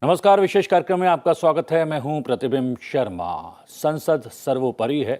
नमस्कार। विशेष कार्यक्रम में आपका स्वागत है। मैं हूं प्रतिबिंब शर्मा। संसद सर्वोपरि है।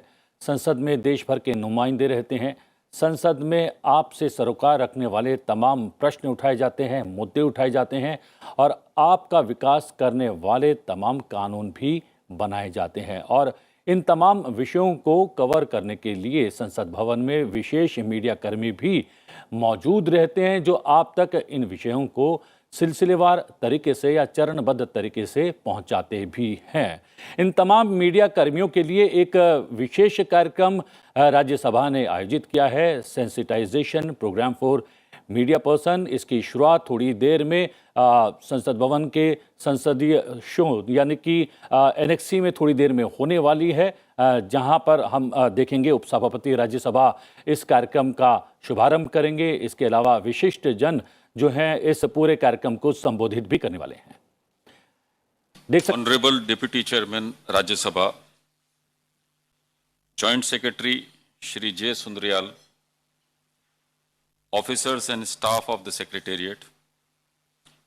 संसद में देश भर के नुमाइंदे रहते हैं। संसद में आपसे सरोकार रखने वाले तमाम प्रश्न उठाए जाते हैं, मुद्दे उठाए जाते हैं और आपका विकास करने वाले तमाम कानून भी बनाए जाते हैं। और इन तमाम विषयों को कवर करने के लिए संसद भवन में विशेष मीडिया कर्मी भी मौजूद रहते हैं, जो आप तक इन विषयों को सिलसिलेवार तरीके से या चरणबद्ध तरीके से पहुंचाते भी हैं। इन तमाम मीडिया कर्मियों के लिए एक विशेष कार्यक्रम राज्यसभा ने आयोजित किया है, sensitisation programme for media person. इसकी शुरुआत थोड़ी देर में संसद भवन के संसदीय शो यानी कि एनेक्सी में थोड़ी देर में होने वाली है, जहां पर हम देखेंगे उपसभापति राज्यसभा इस कार्यक्रम का शुभारंभ करेंगे। इसके अलावा विशिष्ट जन जो हैं इस पूरे कार्यक्रम को संबोधित भी करने वाले हैं। देख सकते honourable deputy chairman Rajya Sabha, joint secretary Shri J Sundriyal, officers and staff of the secretariat,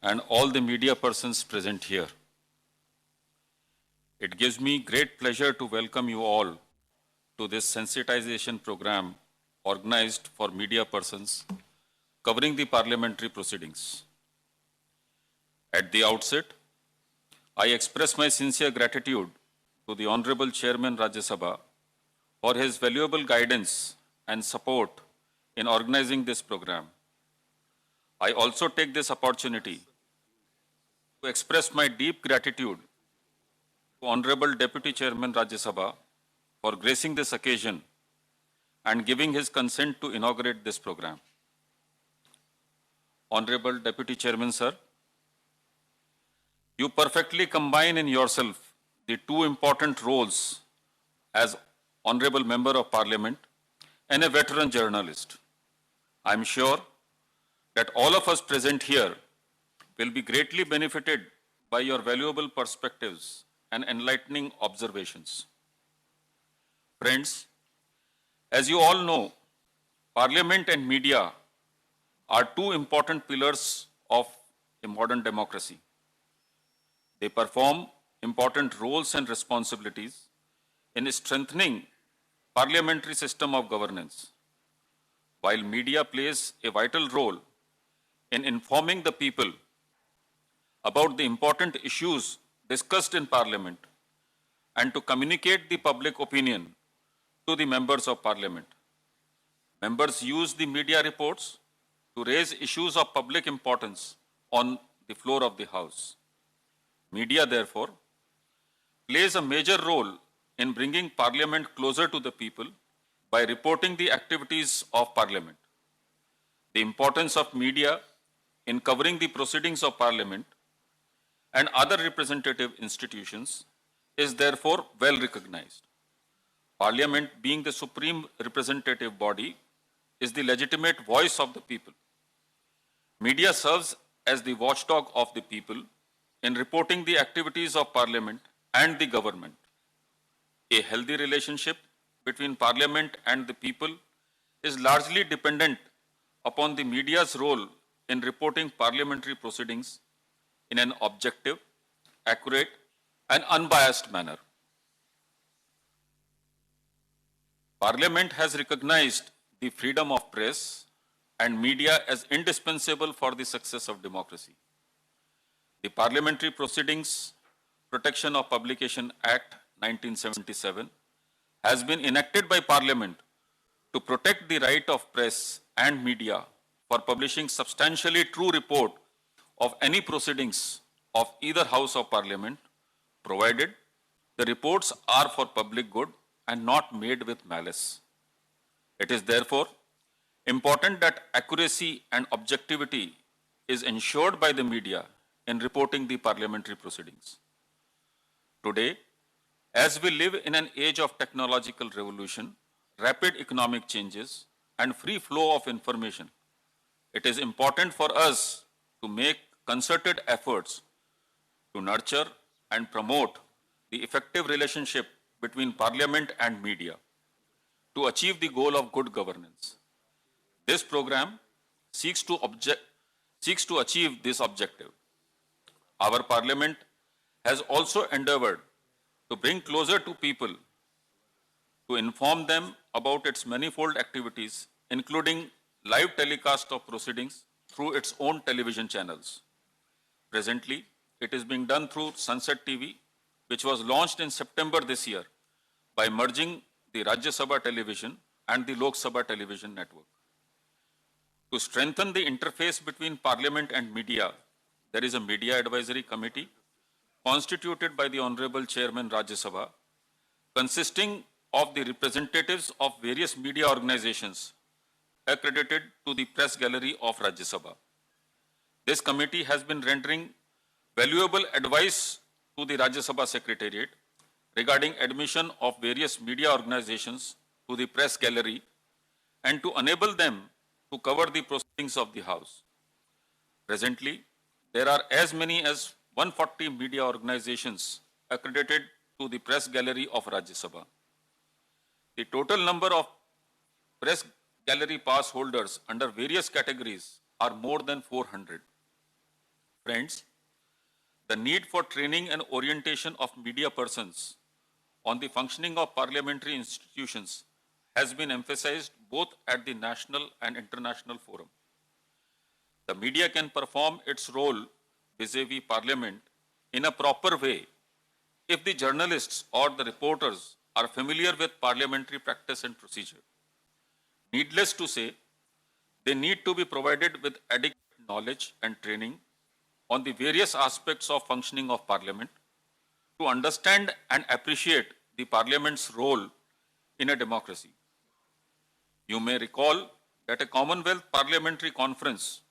and all the media persons present here. It gives me great pleasure to welcome you all to this sensitization program organized for media persons covering the parliamentary proceedings. At the outset, I express my sincere gratitude to the Honorable Chairman Rajya Sabha for his valuable guidance and support in organizing this program. I also take this opportunity to express my deep gratitude to Honorable Deputy Chairman Rajya Sabha for gracing this occasion and giving his consent to inaugurate this program. Honorable Deputy Chairman, sir, you perfectly combine in yourself the two important roles as Honorable Member of Parliament and a veteran journalist. I am sure that all of us present here will be greatly benefited by your valuable perspectives and enlightening observations. Friends, as you all know, Parliament and media are two important pillars of a modern democracy. They perform important roles and responsibilities in strengthening parliamentary system of governance, while media plays a vital role in informing the people about the important issues discussed in Parliament and to communicate the public opinion to the members of Parliament. Members use the media reports to raise issues of public importance on the floor of the House. Media, therefore, plays a major role in bringing Parliament closer to the people by reporting the activities of Parliament. The importance of media in covering the proceedings of Parliament and other representative institutions is therefore well recognized. Parliament, being the supreme representative body, is the legitimate voice of the people. Media serves as the watchdog of the people in reporting the activities of Parliament and the government. A healthy relationship between Parliament and the people is largely dependent upon the media's role in reporting parliamentary proceedings in an objective, accurate, and unbiased manner. Parliament has recognized the freedom of press and media as indispensable for the success of democracy. The Parliamentary Proceedings Protection of Publication Act 1977 has been enacted by Parliament to protect the right of press and media for publishing substantially true report of any proceedings of either House of Parliament, provided the reports are for public good and not made with malice. It is therefore important that accuracy and objectivity is ensured by the media in reporting the parliamentary proceedings. Today, as we live in an age of technological revolution, rapid economic changes, and free flow of information, it is important for us to make concerted efforts to nurture and promote the effective relationship between Parliament and media to achieve the goal of good governance. This program seeks to achieve this objective. Our parliament has also endeavored to bring closer to people, to inform them about its manifold activities, including live telecast of proceedings through its own television channels. Presently, it is being done through Sunset TV, which was launched in September this year by merging the Rajya Sabha television and the Lok Sabha television network. To strengthen the interface between parliament and media, there is a media advisory committee constituted by the Honorable Chairman Rajya Sabha, consisting of the representatives of various media organizations accredited to the press gallery of Rajya Sabha. This committee has been rendering valuable advice to the Rajya Sabha Secretariat regarding admission of various media organizations to the press gallery and to enable them to cover the proceedings of the House. Presently, there are as many as 140 media organizations accredited to the press gallery of Rajya Sabha. The total number of press gallery pass holders under various categories are more than 400. Friends, the need for training and orientation of media persons on the functioning of parliamentary institutions has been emphasized both at the national and international forum. The media can perform its role vis-a-vis parliament in a proper way if the journalists or the reporters are familiar with parliamentary practice and procedure. Needless to say, they need to be provided with adequate knowledge and training on the various aspects of functioning of parliament to understand and appreciate the parliament's role in a democracy. You may recall that a Commonwealth Parliamentary Conference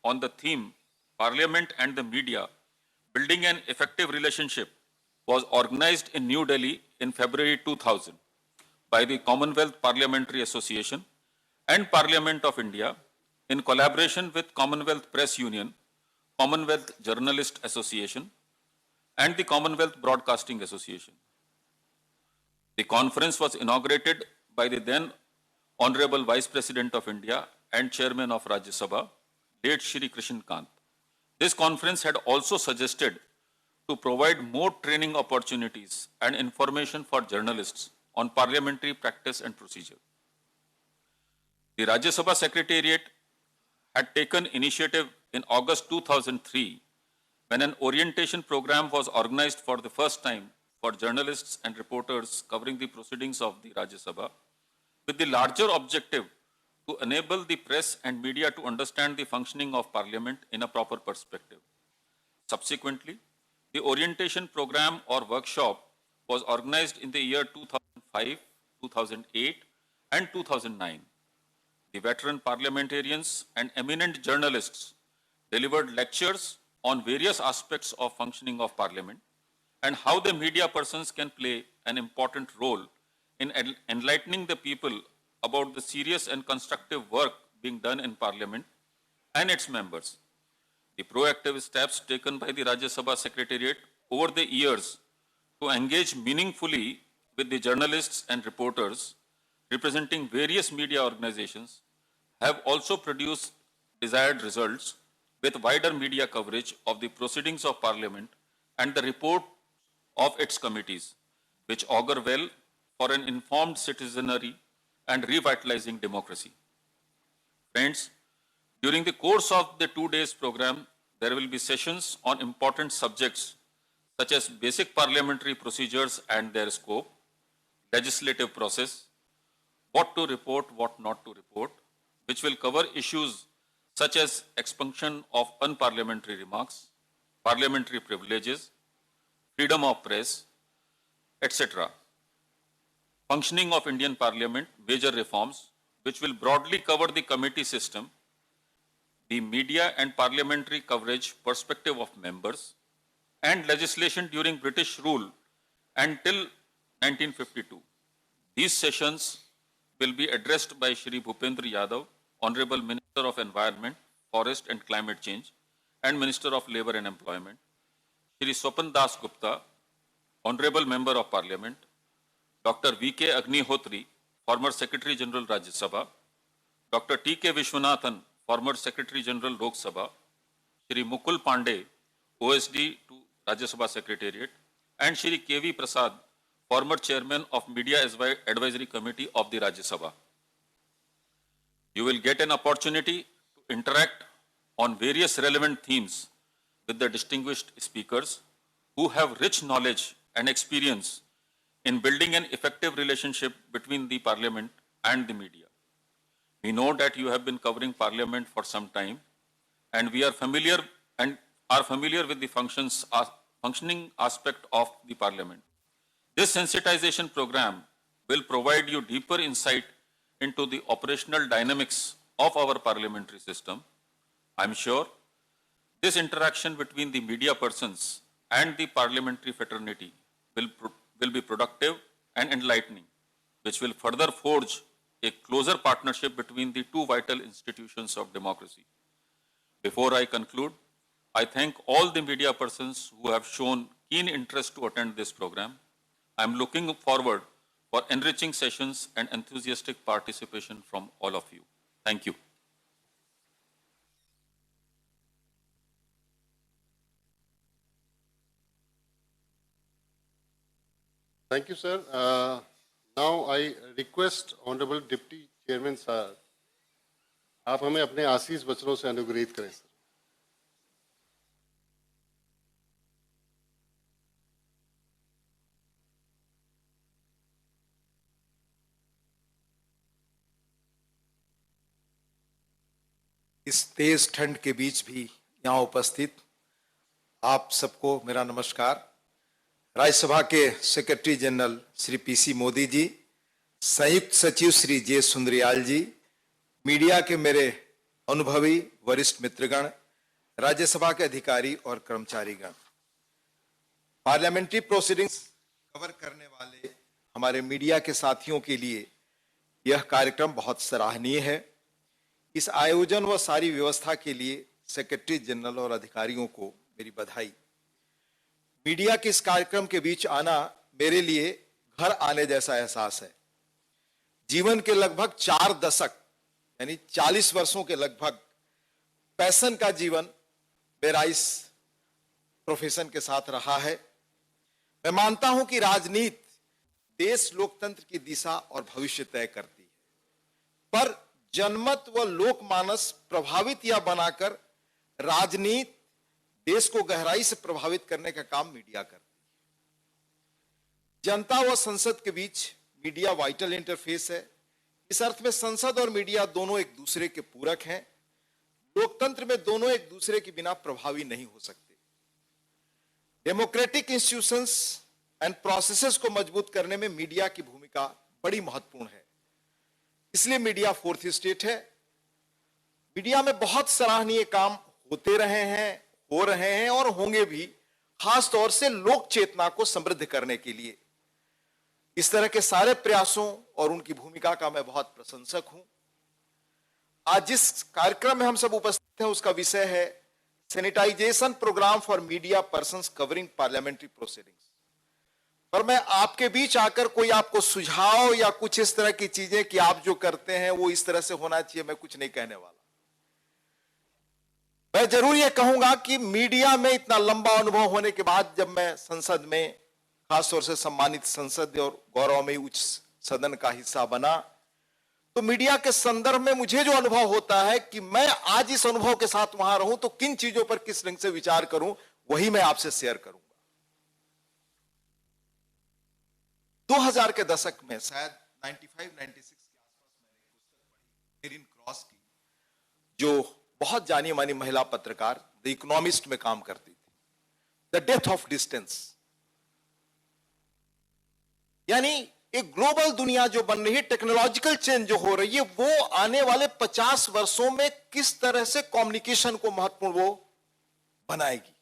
on the theme Parliament and the Media, Building an Effective Relationship was organized in New Delhi in February 2000 by the Commonwealth Parliamentary Association and Parliament of India in collaboration with Commonwealth Press Union, Commonwealth Journalist Association, and the Commonwealth Broadcasting Association. The conference was inaugurated by the then Honorable Vice President of India and Chairman of Rajya Sabha, late Shri Krishan Kant. This conference had also suggested to provide more training opportunities and information for journalists on parliamentary practice and procedure. The Rajya Sabha Secretariat had taken initiative in August 2003 when an orientation program was organized for the first time for journalists and reporters covering the proceedings of the Rajya Sabha, with the larger objective to enable the press and media to understand the functioning of Parliament in a proper perspective. Subsequently, the orientation program or workshop was organized in the year 2005, 2008, and 2009. The veteran parliamentarians and eminent journalists delivered lectures on various aspects of functioning of Parliament and how the media persons can play an important role in enlightening the people about the serious and constructive work being done in Parliament and its members. The proactive steps taken by the Rajya Sabha Secretariat over the years to engage meaningfully with the journalists and reporters representing various media organizations have also produced desired results with wider media coverage of the proceedings of Parliament and the report of its committees, which augur well for an informed citizenry and revitalizing democracy. Friends, during the course of the 2 days program, there will be sessions on important subjects such as basic parliamentary procedures and their scope, legislative process, what to report, what not to report, which will cover issues such as expunction of unparliamentary remarks, parliamentary privileges, freedom of press, etc. Functioning of Indian Parliament, major reforms, which will broadly cover the committee system, the media and parliamentary coverage perspective of members, and legislation during British rule until 1952. These sessions will be addressed by Shri Bhupendra Yadav, Honorable Minister of Environment, Forest and Climate Change, and Minister of Labour and Employment, Shri Swapan Das Gupta, Honorable Member of Parliament, Dr. V.K. Agnihotri, former Secretary General Rajya Sabha, Dr. T.K. Vishwanathan, former Secretary General Lok Sabha, Shri Mukul Pandey, OSD to Rajya Sabha Secretariat, and Shri K.V. Prasad, former Chairman of Media Advisory Committee of the Rajya Sabha. You will get an opportunity to interact on various relevant themes with the distinguished speakers who have rich knowledge and experience in building an effective relationship between the Parliament and the media. We know that you have been covering Parliament for some time, and we are familiar with the functioning aspect of the Parliament. This sensitization program will provide you deeper insight into the operational dynamics of our parliamentary system. I'm sure this interaction between the media persons and the parliamentary fraternity will be productive and enlightening, which will further forge a closer partnership between the two vital institutions of democracy. Before I conclude, I thank all the media persons who have shown keen interest to attend this program. I'm looking forward for enriching sessions and enthusiastic participation from all of you. Thank you. Thank you, sir. Now I request Honorable Deputy Chairman sir, आप हमें अपने आशीष वचनों से अनुग्रहित करें sir. इस तेज ठंड के बीच भी यहाँ उपस्थित आप सबको मेरा नमस्कार। राज्यसभा के secretary general Shri P C Modi ji, संयुक्त सचिव श्री जे सुंदरियाल जी, मीडिया के मेरे अनुभवी वरिष्ठ मित्रगण, राज्यसभा के अधिकारी और कर्मचारीगण, पार्लियामेंट्री प्रोसीडिंग्स कवर करने वाले हमारे मीडिया के साथियों के लिए यह कार्यक्रम बहुत सराहनीय है। इस आयोजन व सारी व्यवस्था के लिए सेक्रेटरी जनरल और अधिकारियों को मेरी बधाई। मीडिया के इस कार्यक्रम के बीच आना मेरे लिए घर आने जैसा एहसास है। जीवन के लगभग 4 दशक यानी 40 वर्षों के लगभग पैशन का जीवन मेरा इस प्रोफेशन के साथ रहा है। मैं मानता हूं कि राजनीति देश लोकतंत्र की दिशा और भविष्य तय करती है, पर जनमत व लोकमानस प्रभावित या बनाकर राजनीति देश को गहराई से प्रभावित करने का काम मीडिया करती है। जनता व संसद के बीच मीडिया वाइटल इंटरफेस है। इस अर्थ में संसद और मीडिया दोनों एक दूसरे के पूरक हैं। लोकतंत्र में दोनों एक दूसरे के बिना प्रभावी नहीं हो सकते। डेमोक्रेटिक इंस्टीट्यूशंस एंड प्रोसेसेस को मजबूत करने में मीडिया की भूमिका बड़ी महत्वपूर्ण है। इसलिए मीडिया फोर्थ स्टेट है। मीडिया में बहुत सराहनीय काम होते रहे हैं, हो रहे हैं और होंगे भी, खास तौर से लोक चेतना को समृद्ध करने के लिए। इस तरह के सारे प्रयासों और उनकी भूमिका का मैं बहुत प्रशंसक हूं। आज जिस कार्यक्रम में हम सब उपस्थित हैं उसका विषय है sanitisation programme for media persons covering parliamentary proceedings. पर मैं आपके बीच आकर कोई आपको सुझाव या कुछ इस तरह की चीजें कि आप जो करते हैं वो इस तरह से होना चाहिए, मैं कुछ नहीं कहने वाला। मैं जरूर ये कहूंगा कि मीडिया में इतना लंबा अनुभव होने के बाद जब मैं संसद में, खासतौर से सम्मानित संसद और गौरवमयी उच्च सदन का हिस्सा बना, तो मीडिया के संदर्भ में मुझे जो अनुभव होता है कि मैं आज इस अनुभव के साथ वहां रहूं तो किन चीजों पर किस ढंग से विचार करूं, वही मैं आपसे शेयर करूंगा। 2000 के दशक में, शायद 95-96 के आसपास, मैंने एक पुस्तक पढ़ी मेरिन क्रॉस की, जो बहुत जानी मानी महिला पत्रकार द इकोनॉमिस्ट में काम करती थी। द डेथ ऑफ डिस्टेंस, यानी एक ग्लोबल दुनिया जो बन रही है, टेक्नोलॉजिकल चेंज जो हो रही है, वो आने वाले 50 वर्षों में किस तरह से कम्युनिकेशन को महत्वपूर्ण वो बनाएगी।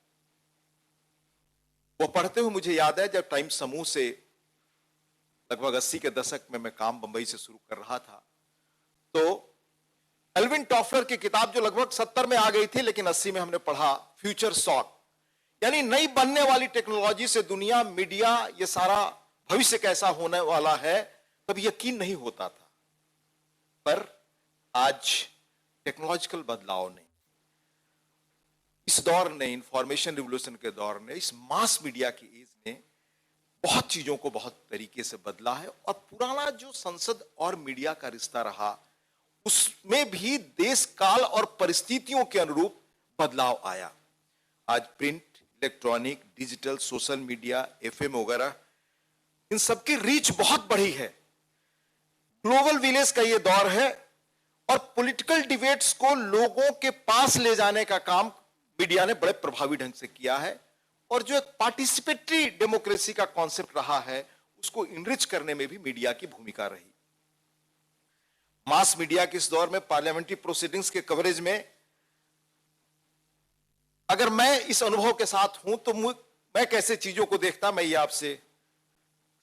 वो पढ़ते हुए मुझे याद है जब टाइम्स समूह से लगभग 80 के दशक में मैं काम बंबई से शुरू कर रहा था, तो एल्विन टॉफलर की किताब जो लगभग 70 में आ गई थी लेकिन 80 में हमने पढ़ा, फ्यूचर शॉक, यानी नई बनने वाली टेक्नोलॉजी से दुनिया, मीडिया, ये सारा भविष्य कैसा होने वाला है, तब यकीन नहीं होता था। पर आज टेक्नोलॉजिकल बदलाव ने इस दौर ने, इंफॉर्मेशन रिवोल्यूशन के दौर ने, इस मास मीडिया की एज ने बहुत चीजों को बहुत तरीके से बदला है। और पुराना जो संसद और मीडिया का रिश्ता रहा, उसमें भी देश काल और परिस्थितियों के अनुरूप बदलाव आया। आज print, electronic, digital, social media, FM वगैरह, इन सबकी रीच बहुत बढ़ी है। ग्लोबल विलेज का यह दौर है और पॉलिटिकल डिबेट्स को लोगों के पास ले जाने का काम मीडिया ने बड़े प्रभावी ढंग से किया है। और जो एक पार्टिसिपेटरी डेमोक्रेसी का कॉन्सेप्ट रहा है, उसको इनरिच करने में भी मीडिया की भूमिका रही। मास मीडिया के इस दौर में पार्लियामेंट्री प्रोसीडिंग्स के कवरेज में अगर मैं इस अनुभव के साथ हूं तो मैं कैसे चीजों को देखता, मैं ये आपसे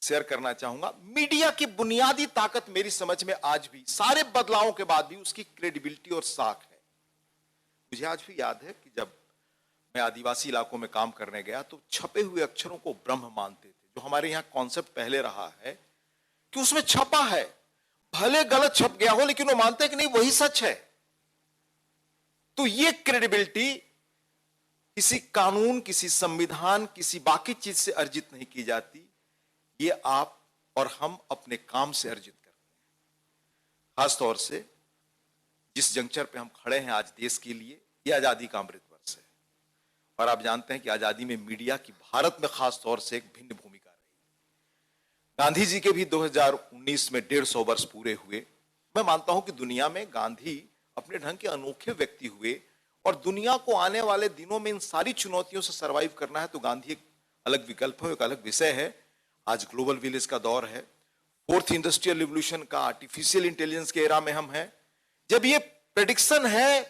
शेयर करना चाहूंगा। मीडिया की बुनियादी ताकत मेरी समझ में आज भी, सारे बदलावों के बाद भी, उसकी क्रेडिबिलिटी और साख है। मुझे आज भी याद है कि जब मैं आदिवासी इलाकों में काम करने गया तो छपे हुए अक्षरों को ब्रह्म मानते थे। जो हमारे यहां कॉन्सेप्ट पहले रहा है कि उसमें छपा है, भले गलत छप गया हो लेकिन वो मानते हैं कि नहीं वही सच है। तो ये क्रेडिबिलिटी किसी कानून, किसी संविधान, किसी बाकी चीज से अर्जित नहीं की जाती। ये आप और हम अपने काम से अर्जित करते हैं। खासतौर से जिस जंक्चर पे हम खड़े हैं आज देश के लिए, ये आजादी का अमृत वर्ष है। और आप जानते हैं कि आजादी में मीडिया की भारत में खासतौर से एक भिन्न भूमिका रही। गांधी जी के भी 2019 में 150 वर्ष पूरे हुए। मैं मानता हूं कि दुनिया में गांधी अपने ढंग के अनोखे व्यक्ति हुए और दुनिया को आने वाले दिनों में इन सारी चुनौतियों से सरवाइव करना है तो गांधी एक अलग विकल्प है, एक अलग विषय है। आज ग्लोबल विलेज का दौर है, फोर्थ इंडस्ट्रियल रिवोल्यूशन का, आर्टिफिशियल इंटेलिजेंस के एरा में हम हैं। जब ये प्रेडिक्शन है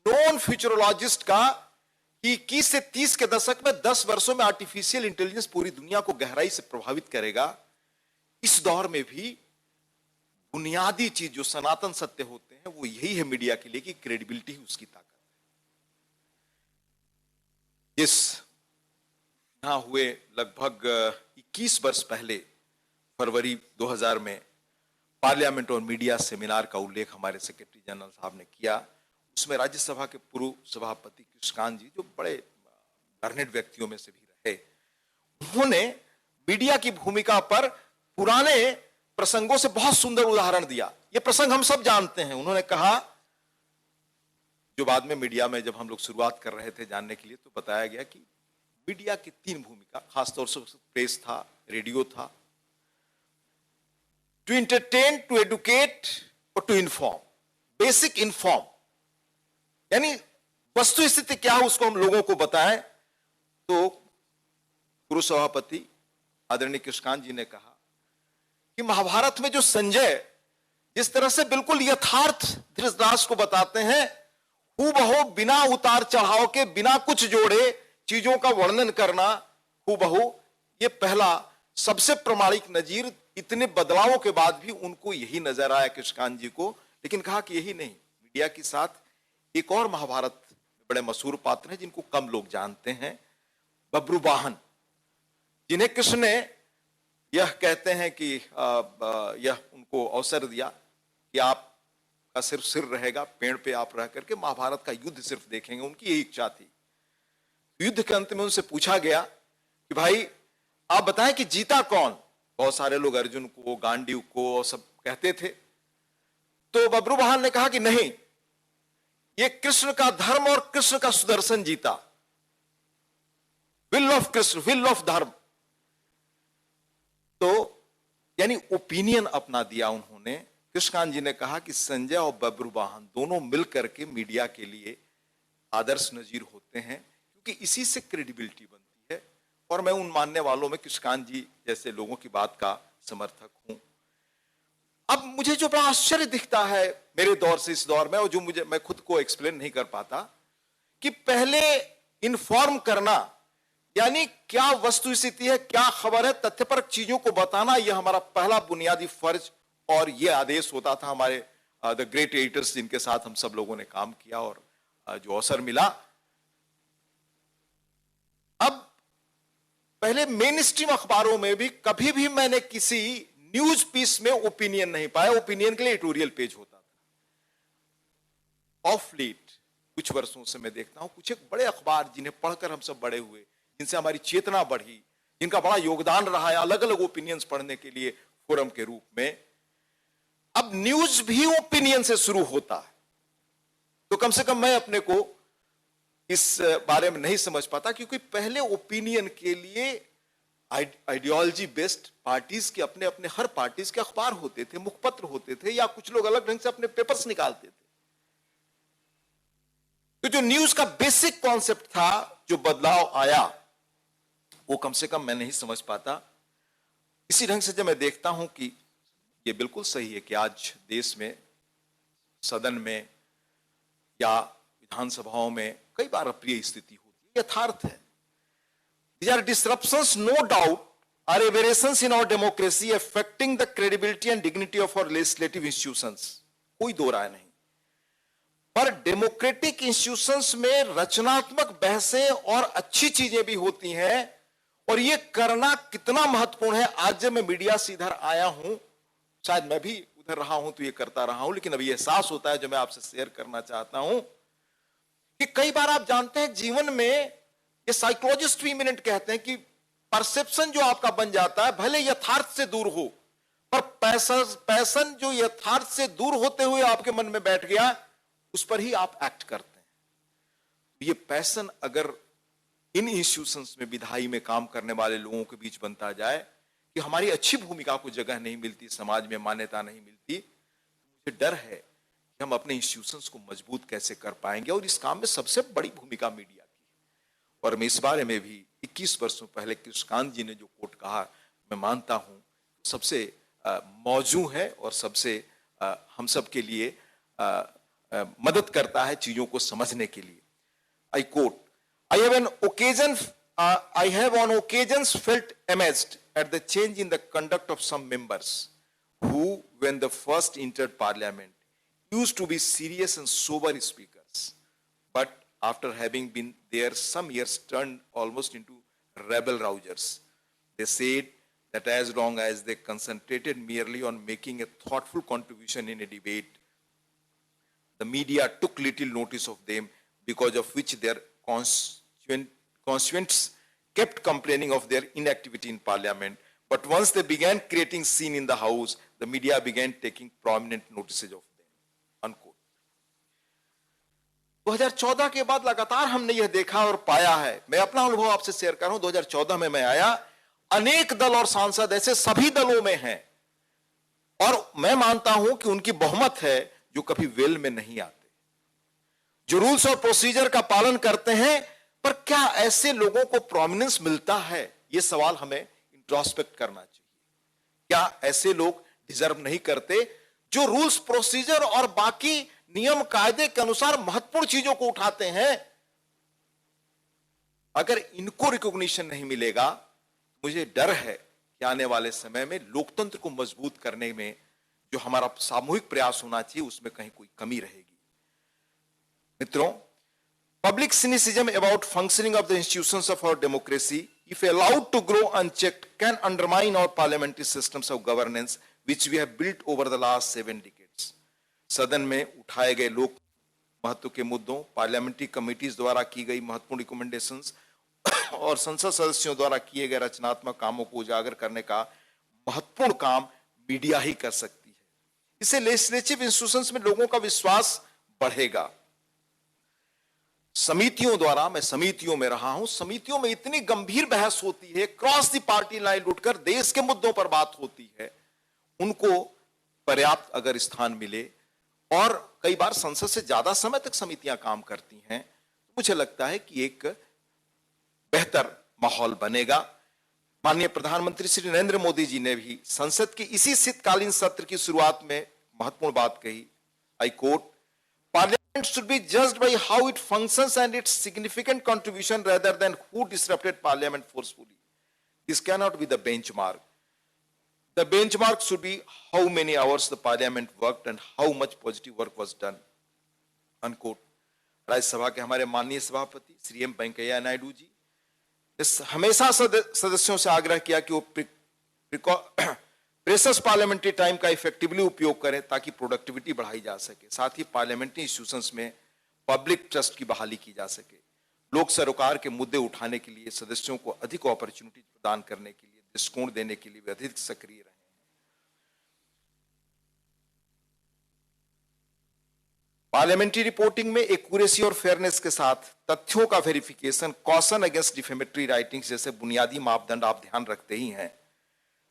नॉन फ्यूचरोलॉजिस्ट का कि 21 से 30 के दशक में 10 वर्षों में आर्टिफिशियल इंटेलिजेंस पूरी दुनिया को गहराई से प्रभावित करेगा, इस दौर में भी बुनियादी चीज जो सनातन सत्य होते हैं वो यही है मीडिया के लिए कि क्रेडिबिलिटी ही उसकी ताकत है। इस यहां हुए लगभग 21 वर्ष पहले फरवरी 2000 में पार्लियामेंट और मीडिया सेमिनार का उल्लेख हमारे सेक्रेटरी जनरल साहब ने किया। उसमें राज्यसभा के पूर्व सभापति कृष्णकांत जी, जो बड़े लर्नेड व्यक्तियों में से भी रहे, उन्होंने मीडिया की भूमिका पर पुराने प्रसंगों से बहुत सुंदर उदाहरण दिया। ये प्रसंग हम सब जानते हैं। उन्होंने कहा, जो बाद में मीडिया में जब हम लोग शुरुआत कर रहे थे जानने के लिए तो बताया गया कि मीडिया की 3 भूमिका, खासतौर से प्रेस था, रेडियो था, टू एंटरटेन, टू एडुकेट और टू इन्फॉर्म। बेसिक इन्फॉर्म यानी वस्तु स्थिति क्या है उसको हम लोगों को बताएं। तो पूर्व सभापति आदरणीय कृष्णकांत जी ने कहा कि महाभारत में जो संजय जिस तरह से बिल्कुल यथार्थ धृतराष्ट्र को बताते हैं, हूबहू बिना उतार चढ़ाव के, बिना कुछ जोड़े चीजों का वर्णन करना हूबहू, ये पहला सबसे प्रमाणिक नजीर। इतने बदलावों के बाद भी उनको यही नजर आया कृष्णकांत जी को। लेकिन कहा कि यही नहीं, मीडिया के साथ एक और महाभारत बड़े मशहूर पात्र हैं जिनको कम लोग जानते हैं, बब्रुवाहन, जिन्हें कृष्ण ने यह कहते हैं कि यह उनको अवसर दिया कि आपका सिर्फ सिर रहेगा, पेड़ पे आप रह करके महाभारत का युद्ध सिर्फ देखेंगे। उनकी यही इच्छा थी। युद्ध के अंत में उनसे पूछा गया कि भाई आप बताएं कि जीता कौन। बहुत सारे लोग अर्जुन को, गांडीव को सब कहते थे। तो बब्रुवाहन ने कहा कि नहीं, ये कृष्ण का धर्म और कृष्ण का सुदर्शन जीता। Will of Krishna, will of धर्म। तो यानी ओपिनियन अपना दिया उन्होंने। कृष्णकांत जी ने कहा कि संजय और बब्रुवाहन दोनों मिलकर के मीडिया के लिए आदर्श नजीर होते हैं, क्योंकि इसी से क्रेडिबिलिटी बनती है। और मैं उन मानने वालों में कृष्णकांत जी जैसे लोगों की बात का समर्थक हूं। अब मुझे जो बड़ा आश्चर्य दिखता है मेरे दौर से इस दौर में, और जो मैं खुद को एक्सप्लेन नहीं कर पाता, कि पहले इन्फॉर्म करना यानी क्या वस्तु स्थिति है, क्या खबर है, तथ्यपरक चीजों को बताना, यह हमारा पहला बुनियादी फर्ज और यह आदेश होता था हमारे द ग्रेट एडिटर्स जिनके साथ हम सब लोगों ने काम किया और जो अवसर मिला। अब पहले मेन स्ट्रीम अखबारों में भी कभी भी मैंने किसी न्यूज पीस में ओपिनियन नहीं पाया। ओपिनियन के लिए एडिटोरियल पेज होता था। ऑफ लेट कुछ वर्षों से मैं देखता हूं कुछ एक बड़े अखबार जिन्हें पढ़कर हम सब बड़े हुए, जिनसे हमारी चेतना बढ़ी, जिनका बड़ा योगदान रहा है अलग अलग ओपिनियंस पढ़ने के लिए फोरम के रूप में, अब न्यूज भी ओपिनियन से शुरू होता है। तो कम से कम मैं अपने को इस बारे में नहीं समझ पाता, क्योंकि पहले ओपिनियन के लिए आइडियोलॉजी बेस्ड पार्टीज के अपने अपने हर पार्टीज के अखबार होते थे, मुखपत्र होते थे, या कुछ लोग अलग ढंग से अपने पेपर्स निकालते थे। तो जो न्यूज का बेसिक कॉन्सेप्ट था, जो बदलाव आया, वो कम से कम मैं नहीं समझ पाता। इसी ढंग से जब मैं देखता हूं कि ये बिल्कुल सही है कि आज देश में सदन में या विधानसभाओं में कई बार अप्रिय स्थिति होती है, यथार्थ है। These are disruptions, no doubt, are aberrations in our democracy affecting the credibility and dignity of our legislative institutions. कोई दो राय नहीं। पर डेमोक्रेटिक इंस्टीट्यूशंस में रचनात्मक बहसें और अच्छी चीजें भी होती हैं, और ये करना कितना महत्वपूर्ण है। आज जब मैं मीडिया से इधर आया हूं, शायद मैं भी उधर रहा हूं तो ये करता रहा हूं, लेकिन अभी एहसास होता है जो मैं आपसे शेयर करना चाहता हूं कि कई बार आप जानते हैं जीवन में, ये साइकोलॉजिस्ट भी इमिनेंट कहते हैं कि परसेप्शन जो आपका बन जाता है, भले यथार्थ से दूर हो, पर पैशन जो यथार्थ से दूर होते हुए आपके मन में बैठ गया, उस पर ही आप एक्ट करते हैं। ये पैशन अगर इन इंस्टीट्यूशंस में, विधायी में काम करने वाले लोगों के बीच बनता जाए कि हमारी अच्छी भूमिका को जगह नहीं मिलती, समाज में मान्यता नहीं मिलती, मुझे डर है कि हम अपने इंस्टीट्यूशंस को मजबूत कैसे कर पाएंगे। और इस काम में सबसे बड़ी भूमिका मीडिया की है। और मैं इस बारे में भी 21 वर्षों पहले कृष्णकांत जी ने जो कोट कहा, मैं मानता हूं सबसे मौजू है और सबसे हम सब के लिए मदद करता है चीजों को समझने के लिए। I quote, I have on occasions felt amazed at the change in the conduct of some members who, when they first entered parliament, used to be serious and sober speakers, but after having been there some years turned almost into rebel rousers. They said that as long as they concentrated merely on making a thoughtful contribution in a debate, the media took little notice of them, because of which their constituents kept complaining of their inactivity in parliament. But once they began creating scene in the house, the media began taking prominent notices of them. Unquote. 2014 के बाद लगातार हमने यह देखा और पाया है। मैं अपना अनुभव आपसे शेयर कर रहा हूं। 2014 में मैं आया, अनेक दल और सांसद ऐसे सभी दलों में हैं, और मैं मानता हूं कि उनकी बहुमत है जो कभी वेल में नहीं आते, जो रूल्स और प्रोसीजर का पालन करते हैं। पर क्या ऐसे लोगों को प्रोमिनेंस मिलता है? यह सवाल हमें इंट्रोस्पेक्ट करना चाहिए। क्या ऐसे लोग डिजर्व नहीं करते जो रूल्स प्रोसीजर और बाकी नियम कायदे के अनुसार महत्वपूर्ण चीजों को उठाते हैं? अगर इनको रिकॉग्निशन नहीं मिलेगा, मुझे डर है कि आने वाले समय में लोकतंत्र को मजबूत करने में जो हमारा सामूहिक प्रयास होना चाहिए, उसमें कहीं कोई कमी रहेगी। मित्रों, public cynicism about functioning of the institutions of our democracy, if allowed to grow unchecked, can undermine our parliamentary systems of governance which we have built over the last 7 decades. सदन में उठाए गए लोक महत्व के मुद्दों, पार्लियामेंट्री कमिटीज द्वारा की गई महत्वपूर्ण रिकमेंडेशंस और संसद सदस्यों द्वारा किए गए रचनात्मक कामों को उजागर करने का महत्वपूर्ण काम मीडिया ही कर सकती है। इससे लेजिस्लेटिव इंस्टीट्यूशंस में लोगों का विश्वास बढ़ेगा। समितियों द्वारा, मैं समितियों में रहा हूं, समितियों में इतनी गंभीर बहस होती है, क्रॉस द पार्टी लाइन उठकर देश के मुद्दों पर बात होती है। उनको पर्याप्त अगर स्थान मिले, और कई बार संसद से ज्यादा समय तक समितियां काम करती हैं, तो मुझे लगता है कि एक बेहतर माहौल बनेगा। माननीय प्रधानमंत्री श्री नरेंद्र मोदी जी ने भी संसद के इसी शीतकालीन सत्र की शुरुआत में महत्वपूर्ण बात कही। I quote, Parliament should be judged by how it functions and its significant contribution rather than who disrupted Parliament forcefully. This cannot be the benchmark. The benchmark should be how many hours the Parliament worked and how much positive work was done. Unquote. Rajya Sabha के हमारे माननीय सभापति Shri M Venkaiah Naidu ji ने हमेशा सदस्यों से आग्रह किया कि वो प्रेशस पार्लियामेंट्री टाइम का इफेक्टिवली उपयोग करें ताकि प्रोडक्टिविटी बढ़ाई जा सके। साथ ही पार्लियामेंट्री इंस्टीट्यूशंस में पब्लिक ट्रस्ट की बहाली की जा सके, लोक सरोकार के मुद्दे उठाने के लिए सदस्यों को अधिक अपॉर्चुनिटी प्रदान करने के लिए, दृष्टिकोण देने के लिए वे अधिक सक्रिय रहे। पार्लियामेंट्री रिपोर्टिंग में एक्यूरेसी और फेयरनेस के साथ तथ्यों का verification, caution against defamatory writings जैसे बुनियादी मापदंड आप ध्यान रखते ही हैं।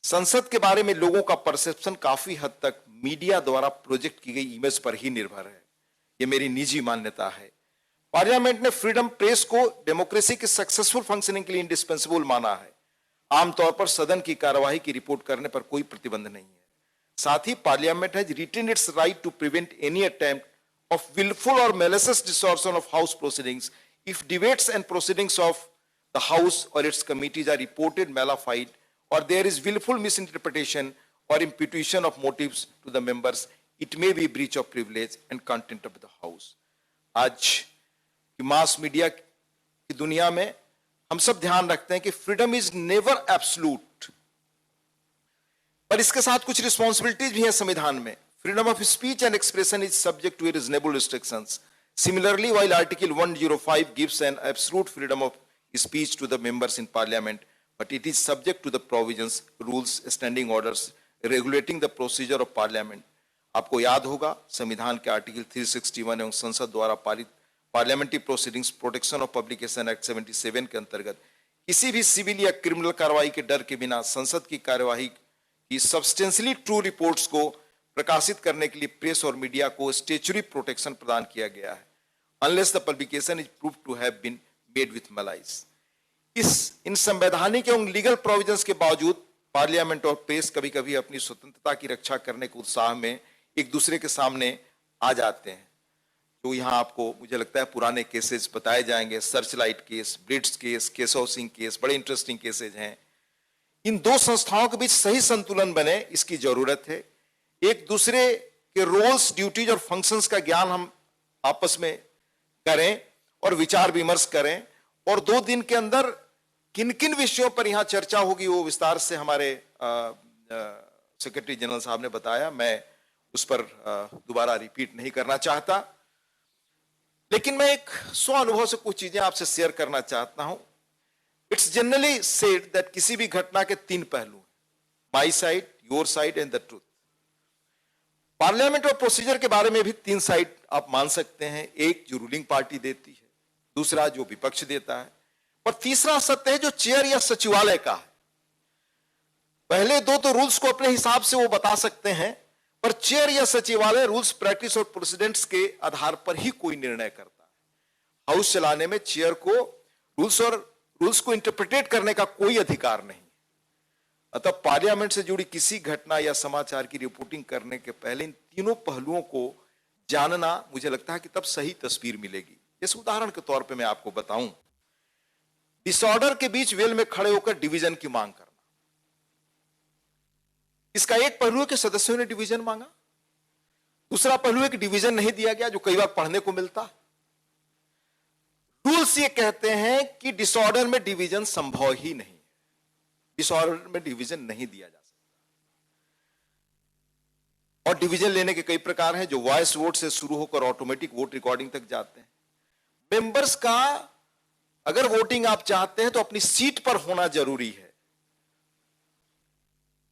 संसद के बारे में लोगों का परसेप्शन काफी हद तक मीडिया द्वारा प्रोजेक्ट की गई इमेज पर ही निर्भर है, यह मेरी निजी मान्यता है। पार्लियामेंट ने फ्रीडम प्रेस को डेमोक्रेसी के सक्सेसफुल फंक्शनिंग के लिए इंडिस्पेंसिबल माना है। आमतौर पर सदन की कार्यवाही की रिपोर्ट करने पर कोई प्रतिबंध नहीं है। साथ ही parliament has retain its right to prevent any attempt of willful or malicious distortion of House proceedings if debates and proceedings of the House or its committees are reported malafide or there is willful misinterpretation or imputation of motives to the members, it may be breach of privilege and content of the House. आज की mass media की दुनिया में हम सब ध्यान रखते हैं कि फ्रीडम इज नेवर एब्सोल्यूट, पर इसके साथ कुछ रिस्पॉन्सिबिलिटीज भी हैं संविधान में। Freedom of speech and expression is subject to reasonable restrictions. Similarly, while Article 105 gives an absolute freedom of speech to the members in Parliament, but it is subject to the provisions, rules, standing orders regulating the procedure of Parliament. आपको याद होगा संविधान के article 361 एवं संसद द्वारा पारित parliamentary proceedings protection of publication act 77 के अंतर्गत किसी भी सिविल या क्रिमिनल कार्रवाई के डर के बिना संसद की कार्यवाही की सब्सटेंशियली ट्रू रिपोर्ट्स को प्रकाशित करने के लिए प्रेस और मीडिया को स्टेचुरी प्रोटेक्शन प्रदान किया गया है, unless the publication is proved to have been made with malice. इन संवैधानिक एवं लीगल प्रोविजंस के बावजूद पार्लियामेंट और प्रेस कभी कभी अपनी स्वतंत्रता की रक्षा करने के उत्साह में एक दूसरे के सामने आ जाते हैं। तो यहाँ आपको मुझे लगता है पुराने केसेस बताए जाएंगे, Searchlight case, Brits case, Keshav Singh case, बड़े इंटरेस्टिंग केसेज हैं। इन दो संस्थाओं के बीच सही संतुलन बने, इसकी जरूरत है। एक दूसरे के रोल्स, ड्यूटीज और फंक्शंस का ज्ञान हम आपस में करें और विचार विमर्श करें, और 2 दिन के अंदर किन किन विषयों पर यहां चर्चा होगी वो विस्तार से हमारे सेक्रेटरी जनरल साहब ने बताया, मैं उस पर दोबारा रिपीट नहीं करना चाहता। लेकिन मैं एक स्व अनुभव से कुछ चीजें आपसे शेयर करना चाहता हूं। इट्स जनरली सेड दैट किसी भी घटना के 3 पहलू हैं, my side, your side and the truth. Parliament और प्रोसीजर के बारे में भी 3 साइड आप मान सकते हैं। एक जो रूलिंग पार्टी देती है, दूसरा जो विपक्ष देता है, और तीसरा सत्य है जो चेयर या सचिवालय का है। पहले 2 तो रूल्स को अपने हिसाब से वो बता सकते हैं, पर चेयर या सचिवालय रूल्स, प्रैक्टिस और प्रेसिडेंट्स के आधार पर ही कोई निर्णय करता है। हाउस चलाने में चेयर को रूल्स को इंटरप्रिटेट करने का कोई अधिकार नहीं। अतः पार्लियामेंट से जुड़ी किसी घटना या समाचार की रिपोर्टिंग करने के पहले इन तीनों पहलुओं को जानना, मुझे लगता है कि तब सही तस्वीर मिलेगी। इस उदाहरण के तौर पे मैं आपको बताऊं, डिसऑर्डर के बीच वेल में खड़े होकर डिवीजन की मांग करना। इसका एक पहलू है कि सदस्यों ने डिवीजन मांगा, दूसरा पहलू है कि डिवीजन नहीं दिया गया, जो कई बार पढ़ने को मिलता है। रूल्स ये कहते हैं कि डिसऑर्डर में डिवीजन संभव ही नहीं, डिसऑर्डर में डिवीजन नहीं दिया जा सकता। और डिवीजन लेने के कई प्रकार हैं, जो वॉइस वोट से शुरू होकर ऑटोमेटिक वोट रिकॉर्डिंग तक जाते हैं। मेंबर्स का अगर वोटिंग आप चाहते हैं तो अपनी सीट पर होना जरूरी है,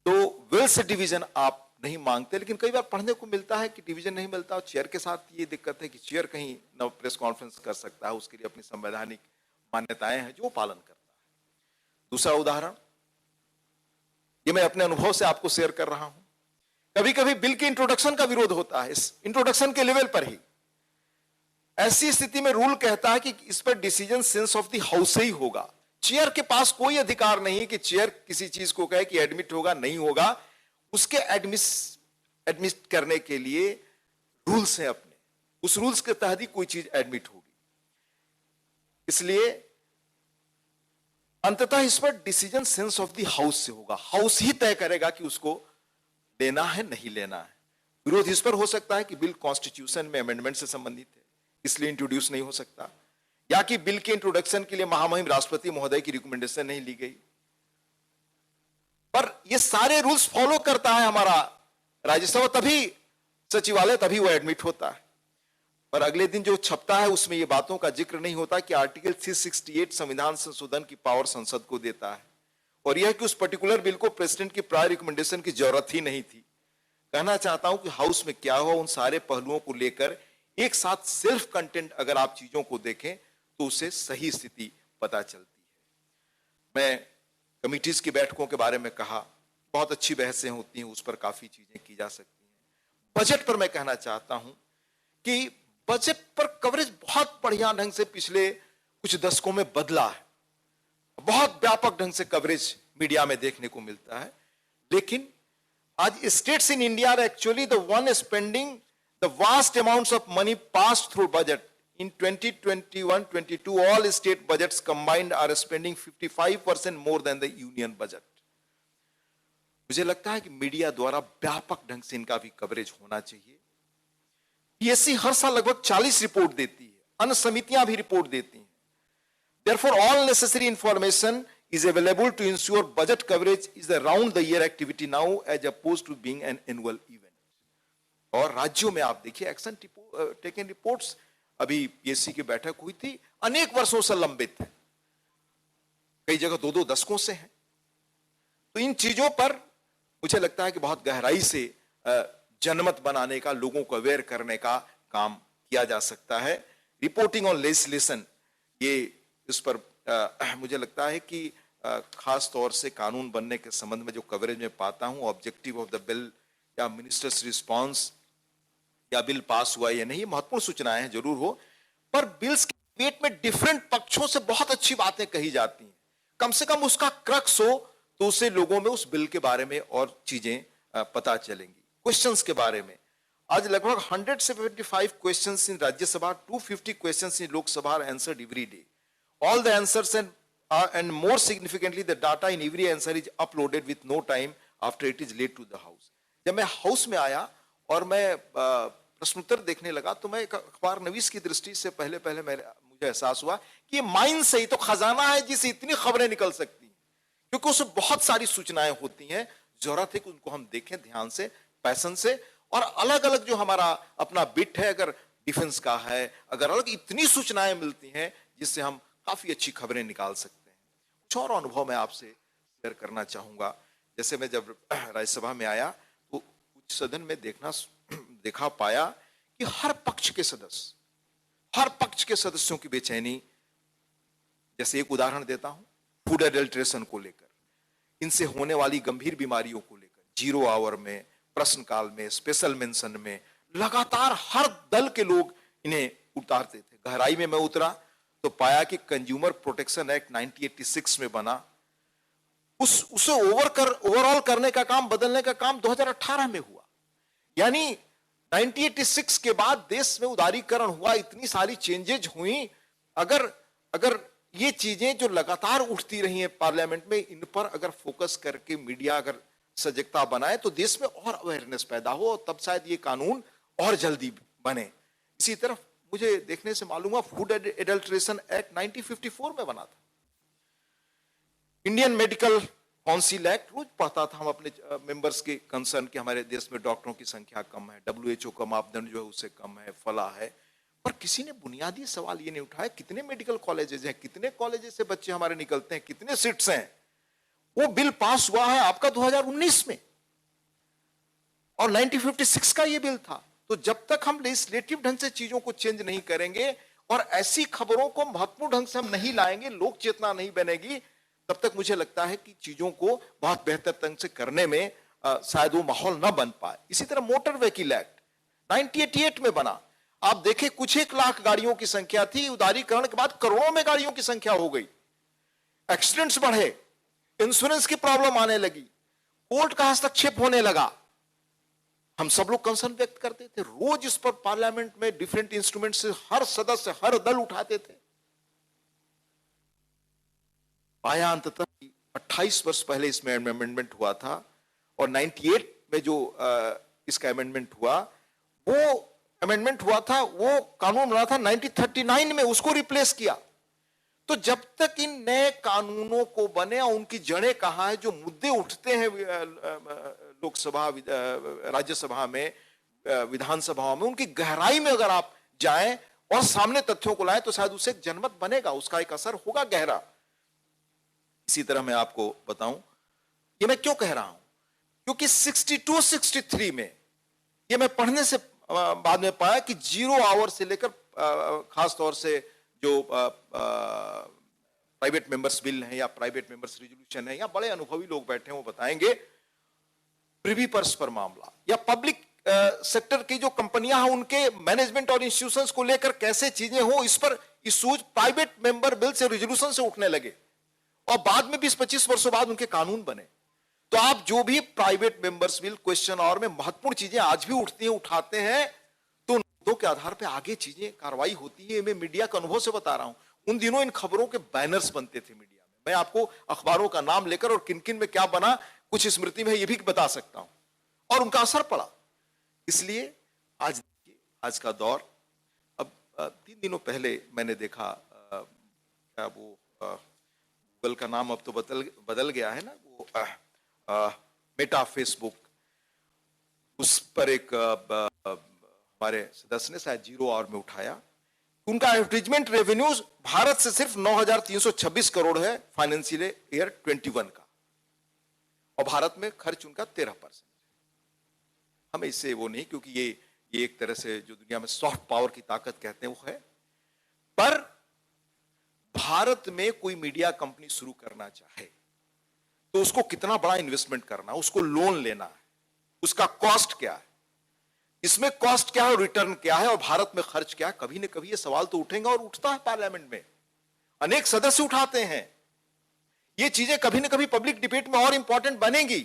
तो विल से डिवीजन आप नहीं मांगते। लेकिन कई बार पढ़ने को मिलता है कि डिवीजन नहीं मिलता, और चेयर के साथ ये दिक्कत है कि चेयर कहीं न प्रेस कॉन्फ्रेंस कर सकता है, उसके लिए अपनी संवैधानिक मान्यताएं हैं जो पालन करता है। दूसरा उदाहरण, ये मैं अपने अनुभव से आपको शेयर कर रहा हूं। कभी कभी बिल के इंट्रोडक्शन का विरोध होता है, इस इंट्रोडक्शन के लेवल पर ही। ऐसी स्थिति में रूल कहता है कि इस पर decision sense of the house से ही होगा। चेयर के पास कोई अधिकार नहीं है कि चेयर किसी चीज को कहे कि एडमिट होगा नहीं होगा। उसके एडमिट करने के लिए रूल्स हैं अपने, उस रूल्स के तहत ही कोई चीज एडमिट होगी। इसलिए अंततः इस पर decision sense of the house से होगा। हाउस ही तय करेगा कि उसको लेना है नहीं लेना है। विरोध इस पर हो सकता है कि बिल कॉन्स्टिट्यूशन में अमेंडमेंट से संबंधित है, इसलिए इंट्रोड्यूस नहीं हो सकता, या कि बिल के इंट्रोडक्शन के लिए महामहिम राष्ट्रपति महोदय की रिकमेंडेशन नहीं ली गई। पर ये सारे रूल्स फॉलो करता है हमारा राज्यसभा, तभी सचिवालय, तभी वो एडमिट होता है। पर अगले दिन जो छपता है उसमें ये बातों का जिक्र नहीं होता कि आर्टिकल 368 संविधान संशोधन की पावर संसद को देता है, और यह कि उस पर्टिकुलर बिल को प्रेसिडेंट की प्रायर रिकमेंडेशन की जरूरत ही नहीं थी। कहना चाहता हूं कि हाउस में क्या हुआ, उन सारे पहलुओं को लेकर एक साथ सेल्फ कंटेंट अगर आप चीजों को देखें तो उससे सही स्थिति पता चलती है। मैं कमिटीज की बैठकों के बारे में कहा, बहुत अच्छी बहसें होती हैं, उस पर काफी चीजें की जा सकती हैं। बजट पर मैं कहना चाहता हूं कि बजट पर कवरेज बहुत बढ़िया ढंग से पिछले कुछ दशकों में बदला है, बहुत व्यापक ढंग से कवरेज मीडिया में देखने को मिलता है। लेकिन आज states in India are actually the one spending the vast amounts of money pass through budget. In 2021-22, all state budgets combined are spending 55% more than the union budget. मुझे लगता है कि मीडिया द्वारा व्यापक ढंग से इनका भी कवरेज होना चाहिए। पीएससी हर साल लगभग 40 रिपोर्ट देती है, अन्य समितियां भी रिपोर्ट देती हैं। Therefore, all necessary information is available to ensure budget coverage is a round-the-year activity now as opposed to being an annual event. और राज्यों में आप देखिए एक्शन टेकन रिपोर्ट्स, अभी पीएससी की बैठक हुई थी, अनेक वर्षों से लंबित है, कई जगह 2-2 दशकों से है। तो इन चीजों पर मुझे लगता है कि बहुत गहराई से जनमत बनाने का, लोगों को अवेयर करने का काम किया जा सकता है। रिपोर्टिंग ऑन लेजिस्लेशन, ये इस पर मुझे लगता है कि खास तौर से कानून बनने के संबंध में जो कवरेज में पाता हूं, ऑब्जेक्टिव ऑफ द बिल या मिनिस्टर्स रिस्पॉन्स या बिल पास हुआ या नहीं, महत्वपूर्ण सूचनाएं हैं, जरूर हो, पर बिल्स के डिबेट में डिफरेंट पक्षों से बहुत अच्छी बातें कही जाती हैं। कम से कम उसका क्रक्स हो तो उससे लोगों में उस बिल के बारे में और चीजें पता चलेंगी। क्वेश्चंस के बारे में आज लगभग 175 questions in Rajya Sabha, 250 questions in Lok Sabha are answered every day. All the answers and more significantly the data in every answer is uploaded with no time after it is laid to the house. जब मैं house में आया और मैं प्रश्नोत्तर देखने लगा तो मैं एक अखबार नवीस की दृष्टि से पहले मुझे एहसास हुआ कि ये माइंड से ही तो खजाना है जिससे इतनी खबरें निकल सकती हैं, क्योंकि उसमें बहुत सारी सूचनाएं होती हैं। जरूरत है कि उनको हम देखें ध्यान से, पैशन से, और अलग अलग जो हमारा अपना बिट है, अगर डिफेंस का है, अगर अलग इतनी सूचनाएं मिलती हैं जिससे हम काफी अच्छी खबरें निकाल सकते हैं। कुछ और अनुभव मैं आपसे शेयर करना चाहूंगा। जैसे मैं जब राज्यसभा में आया तो कुछ सदन में देखा पाया कि हर पक्ष के सदस्यों की बेचैनी। जैसे एक उदाहरण देता हूं, फूड एडल्ट्रेशन को लेकर, इनसे होने वाली गंभीर बीमारियों को लेकर 0 आवर में, प्रश्नकाल में, स्पेशल मेंशन में लगातार हर दल के लोग इन्हें उतारते थे। गहराई में मैं उतरा तो पाया कि कंज्यूमर प्रोटेक्शन एक्ट 1986 में बना, उसे ओवरऑल करने का काम, बदलने का काम 2018 में हुआ। यानी 1986 के बाद देश में उदारीकरण हुआ, इतनी सारी चेंजेज हुई। अगर ये चीजें जो लगातार उठती रही हैं पार्लियामेंट में, इन पर अगर फोकस करके मीडिया अगर सजगता बनाए तो देश में और अवेयरनेस पैदा हो, तब शायद ये कानून और जल्दी बने। इसी तरफ मुझे देखने से मालूम हुआ फूड एडल्ट्रेशन एक्ट 1954 में बना था। इंडियन मेडिकल काउंसिल एक्ट, रोज पढ़ता था हम अपने मेंबर्स के कंसर्न कि हमारे देश में डॉक्टरों की संख्या कम है, WHO का मापदंड जो है उससे कम है, फला है, पर किसी ने बुनियादी सवाल ये नहीं उठाया कितने मेडिकल कॉलेजेस हैं, कितने कॉलेजेस से बच्चे हमारे निकलते हैं, कितने सीट्स हैं। वो बिल पास हुआ है आपका 2019 में, और 1956 का ये बिल था। तो जब तक हम लेजिस्लेटिव ढंग से चीजों को चेंज नहीं करेंगे और ऐसी खबरों को महत्वपूर्ण ढंग से हम नहीं लाएंगे, लोक चेतना नहीं बनेगी, तब तक मुझे लगता है कि चीजों को बहुत बेहतर ढंग से करने में शायद वो माहौल ना बन पाए। इसी तरह मोटर व्हीकल एक्ट 1988 में बना। आप देखें कुछ 1 लाख गाड़ियों की संख्या थी, उदारीकरण के बाद करोड़ों में गाड़ियों की संख्या हो गई, एक्सीडेंट्स बढ़े, इंश्योरेंस की प्रॉब्लम आने लगी, कोर्ट का हस्तक्षेप होने लगा। हम सब लोग कंसर्न व्यक्त करते थे, रोज इस पर पार्लियामेंट में डिफरेंट इंस्ट्रूमेंट से हर सदस्य, हर दल उठाते थे। पाया अंततः 28 वर्ष पहले इसमें अमेंडमेंट हुआ था, और 98 में जो इसका अमेंडमेंट हुआ, वो कानून बना था 1939 में, उसको रिप्लेस किया। तो जब तक इन नए कानूनों को बने और उनकी जड़ें कहां है, जो मुद्दे उठते हैं लोकसभा, राज्यसभा में, विधानसभाओं में, उनकी गहराई में अगर आप जाएं और सामने तथ्यों को लाएं तो शायद उससे एक जनमत बनेगा, उसका एक असर होगा गहरा। इसी तरह मैं आपको बताऊं, ये मैं क्यों कह रहा हूं, क्योंकि 62 63 में ये मैं पढ़ने से बाद में पाया कि 0 आवर से लेकर खास तौर से जो प्राइवेट मेंबर्स बिल है या प्राइवेट मेंबर्स रेजोल्यूशन है, या बड़े अनुभवी लोग बैठे हैं वो बताएंगे, प्रिवी पर्स पर मामला या पब्लिक सेक्टर की जो कंपनियां हैं उनके मैनेजमेंट और इंस्टीट्यूशंस को लेकर कैसे चीजें हो, इस पर इश्यूज प्राइवेट मेंबर बिल से रेजोल्यूशन से उठने लगे और बाद में 20-25 वर्षों बाद उनके कानून बने। तो आप जो भी प्राइवेट मेंबर्स बिल क्वेश्चन और में महत्वपूर्ण चीजें आज भी उठती हैं, उठाते हैं, तो उन मुद्दों के आधार पर आगे चीजें कार्रवाई होती है। मैं मीडिया के अनुभव से बता रहा हूं, उन दिनों इन खबरों के बैनर्स बनते थे मीडिया में। मैं आपको अखबारों का नाम लेकर और किन किन में क्या बना कुछ स्मृति में ये भी बता सकता हूं, और उनका असर पड़ा। इसलिए आज देखिए, आज का दौर, अब 3 दिनों पहले मैंने देखा क्या वो गूगल का नाम अब तो बदल गया है ना, वो मेटा फेसबुक, उस पर एक हमारे सदस्य ने शायद 0 आवर में उठाया, उनका एडवर्टीजमेंट रेवेन्यूज भारत से सिर्फ 9,326 करोड़ है फाइनेंशियल ईयर 21 का, और भारत में खर्च उनका 13%। हमें इससे वो नहीं, क्योंकि ये एक तरह से जो दुनिया में सॉफ्ट पावर की ताकत कहते हैं वो है। पर भारत में कोई मीडिया कंपनी शुरू करना चाहे तो उसको कितना बड़ा इन्वेस्टमेंट करना है, उसको लोन लेना है, उसका कॉस्ट क्या है, इसमें कॉस्ट क्या है और रिटर्न क्या है, और भारत में खर्च क्या है, कभी न कभी ये सवाल तो उठेंगे और उठता है पार्लियामेंट में, अनेक सदस्य उठाते हैं। ये चीजें कभी न कभी पब्लिक डिबेट में और इंपॉर्टेंट बनेगी।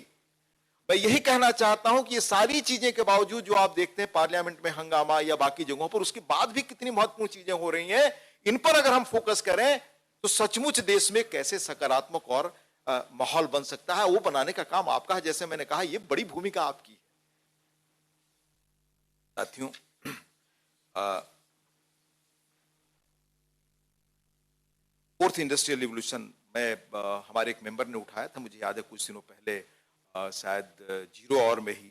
मैं यही कहना चाहता हूं कि ये सारी चीजें के बावजूद जो आप देखते हैं पार्लियामेंट में हंगामा या बाकी जगहों पर, उसके बाद भी कितनी महत्वपूर्ण चीजें हो रही हैं, इन पर अगर हम फोकस करें तो सचमुच देश में कैसे सकारात्मक और माहौल बन सकता है, वो बनाने का काम आपका है। जैसे मैंने कहा, ये बड़ी भूमिका आपकी है। साथियों, फोर्थ इंडस्ट्रियल रिवॉल्यूशन में हमारे एक मेंबर ने उठाया था, मुझे याद है कुछ दिनों पहले, शायद 0 आवर में ही,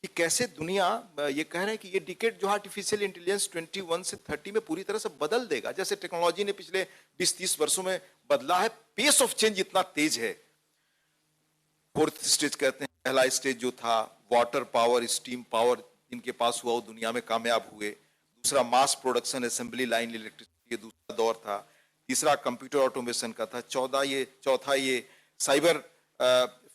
कि कैसे दुनिया ये कह रहे हैं कि ये डिकेड जो आर्टिफिशियल इंटेलिजेंस 21 से 30 में पूरी तरह से बदल देगा। जैसे टेक्नोलॉजी ने पिछले 20-30 वर्षों में बदला है, पेस ऑफ चेंज इतना तेज है। फोर्थ स्टेज कहते हैं, पहला स्टेज जो था वाटर पावर, स्टीम पावर इनके पास हुआ, वो दुनिया में कामयाब हुए। दूसरा mass production assembly line electricity, ये दूसरा दौर था। तीसरा कंप्यूटर ऑटोमेशन का था। चौथा ये cyber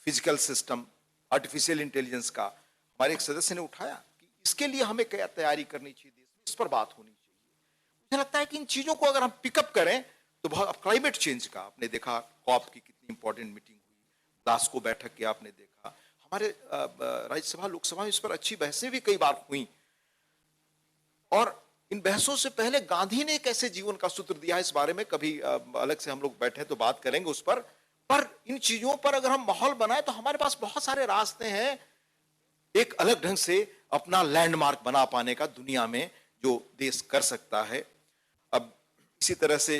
physical system, artificial intelligence का। हमारे एक सदस्य ने उठाया कि इसके लिए हमें क्या तैयारी करनी चाहिए, देश में इस पर बात होनी चाहिए। मुझे लगता है कि इन चीजों को अगर हम पिकअप करें तो बहुत, क्लाइमेट चेंज का आपने देखा, कॉप की कितनी इंपॉर्टेंट मीटिंग हुई, ग्लासगो बैठक की आपने देखा, हमारे राज्यसभा लोकसभा में इस पर अच्छी बहसें भी कई बार हुई, और इन बहसों से पहले गांधी ने कैसे जीवन का सूत्र दिया है, इस बारे में कभी अलग से हम लोग बैठे तो बात करेंगे उस पर। इन चीजों पर अगर हम माहौल बनाए तो हमारे पास बहुत सारे रास्ते हैं एक अलग ढंग से अपना लैंडमार्क बना पाने का दुनिया में, जो देश कर सकता है। अब इसी तरह से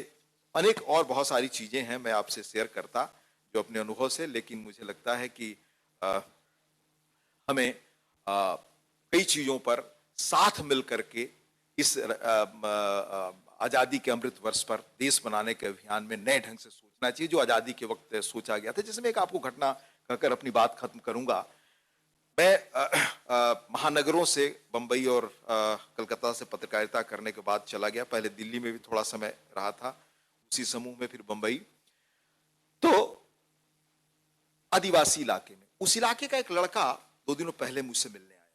अनेक और बहुत सारी चीजें हैं, मैं आपसे शेयर करता जो अपने अनुभव से, लेकिन मुझे लगता है कि हमें कई चीजों पर साथ मिलकर के इस आजादी के अमृत वर्ष पर देश बनाने के अभियान में नए ढंग से सोचना चाहिए, जो आजादी के वक्त सोचा गया था। जिसमें एक आपको घटना कहकर अपनी बात खत्म करूंगा। मैं महानगरों से बंबई और कलकत्ता से पत्रकारिता करने के बाद चला गया। पहले दिल्ली में भी थोड़ा समय रहा था, उसी समूह में फिर बंबई। तो आदिवासी इलाके में, उस इलाके का एक लड़का 2 दिनों पहले मुझसे मिलने आया।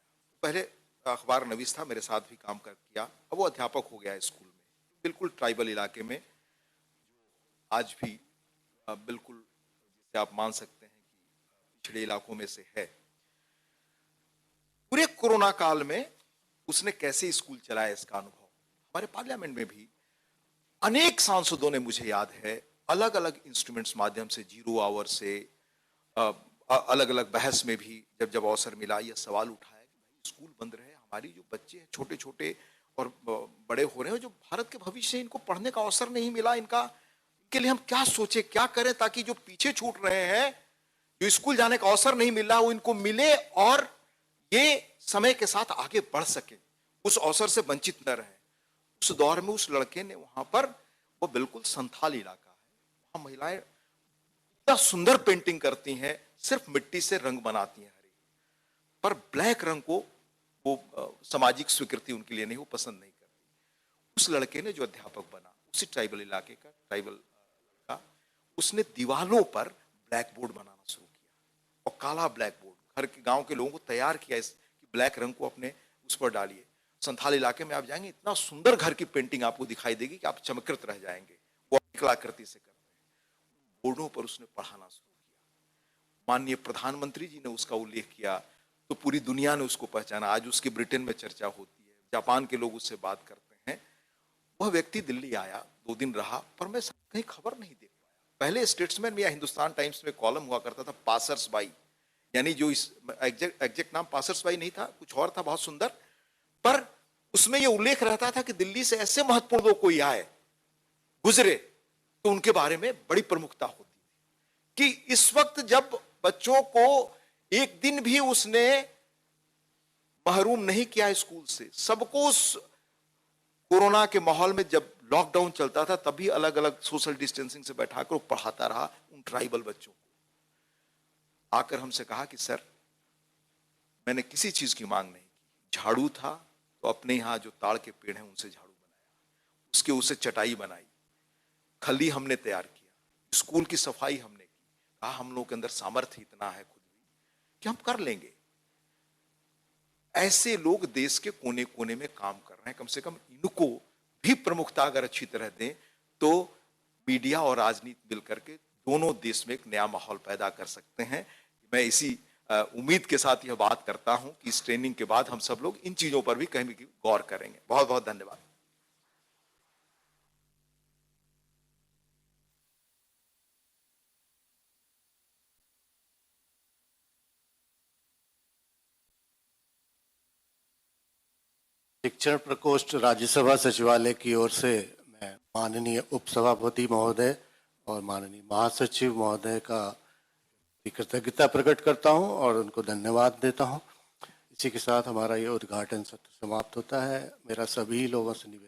पहले अखबार नवीस था, मेरे साथ भी काम किया, अब वो अध्यापक हो गया है स्कूल में, बिल्कुल ट्राइबल इलाके में, आज भी बिल्कुल जिसे आप मान सकते हैं कि पिछड़े इलाकों में से है। पूरे कोरोना काल में उसने कैसे स्कूल चलाया, इसका अनुभव हमारे पार्लियामेंट में भी अनेक सांसदों ने, मुझे याद है, अलग अलग इंस्ट्रूमेंट्स माध्यम से, 0 आवर से, अलग अलग बहस में भी जब अवसर मिला, यह सवाल उठाया कि भाई स्कूल बंद रहे, हमारी जो बच्चे हैं छोटे छोटे और बड़े हो रहे हैं, जो भारत के भविष्य, इनको पढ़ने का अवसर नहीं मिला, इनके लिए हम क्या सोचे, क्या करें ताकि जो पीछे छूट रहे हैं, जो स्कूल जाने का अवसर नहीं मिला, वो इनको मिले और ये समय के साथ आगे बढ़ सके, उस अवसर से वंचित न रहे। उस दौर में उस लड़के ने वहां पर, वो बिल्कुल संथाल इलाका है, वहां महिलाएं इतना सुंदर पेंटिंग करती हैं, सिर्फ मिट्टी से रंग बनाती हैं हरी, पर ब्लैक रंग को वो सामाजिक स्वीकृति उनके लिए नहीं, वो पसंद नहीं करती। उस लड़के ने जो अध्यापक बना, उसी ट्राइबल इलाके का ट्राइबल लड़का, उसने दीवालों पर ब्लैक बोर्ड बनाना शुरू किया और काला ब्लैक बोर्ड हर गांव के लोगों को तैयार किया इस कि ब्लैक रंग को अपने उस पर डालिए। संथाल इलाके में आप जाएंगे, इतना सुंदर घर की पेंटिंग आपको दिखाई देगी कि आप चमकृत रह जाएंगे। वो कलाकृति से करते हैं। बोर्डों पर उसने पढ़ाना शुरू किया। माननीय प्रधानमंत्री जी ने उसका उल्लेख किया तो पूरी दुनिया ने उसको पहचाना। आज उसकी ब्रिटेन में चर्चा होती है, जापान के लोग उससे बात करते हैं। वह व्यक्ति दिल्ली आया, 2 दिन रहा, पर मैं कहीं खबर नहीं देख पाया। पहले स्टेट्समैन में या हिंदुस्तान टाइम्स में कॉलम हुआ करता था पासर्स बाई, यानी जो इस एग्जैक्ट नाम पासर्स बाई नहीं था, कुछ और था बहुत सुंदर, पर उसमें यह उल्लेख रहता था कि दिल्ली से ऐसे महत्वपूर्ण लोग कोई आए गुजरे तो उनके बारे में बड़ी प्रमुखता होती थी। कि इस वक्त जब बच्चों को एक दिन भी उसने महरूम नहीं किया स्कूल से, सबको उस कोरोना के माहौल में जब लॉकडाउन चलता था तभी अलग अलग सोशल डिस्टेंसिंग से बैठाकर वो पढ़ाता रहा उन ट्राइबल बच्चों को। आकर हमसे कहा कि सर, मैंने किसी चीज की मांग नहीं की, झाड़ू था तो अपने यहां जो ताड़ के पेड़ हैं उनसे झाड़ू बनाया, उसके उसे चटाई बनाई, खली हमने तैयार किया, स्कूल की सफाई हमने की। कहा हम लोगों के अंदर सामर्थ्य इतना है खुद भी कि हम कर लेंगे। ऐसे लोग देश के कोने कोने में काम कर रहे हैं। कम से कम इनको भी प्रमुखता अगर अच्छी तरह दें तो मीडिया और राजनीति मिलकर के दोनों देश में एक नया माहौल पैदा कर सकते हैं। मैं इसी उम्मीद के साथ यह बात करता हूं कि इस ट्रेनिंग के बाद हम सब लोग इन चीजों पर भी कहीं भी गौर करेंगे। बहुत बहुत धन्यवाद। शिक्षण प्रकोष्ठ राज्यसभा सचिवालय की ओर से मैं माननीय उपसभापति महोदय और माननीय महासचिव महोदय का कृतज्ञता प्रकट करता हूं और उनको धन्यवाद देता हूं। इसी के साथ हमारा ये उद्घाटन सत्र समाप्त होता है। मेरा सभी लोगों से निवेदन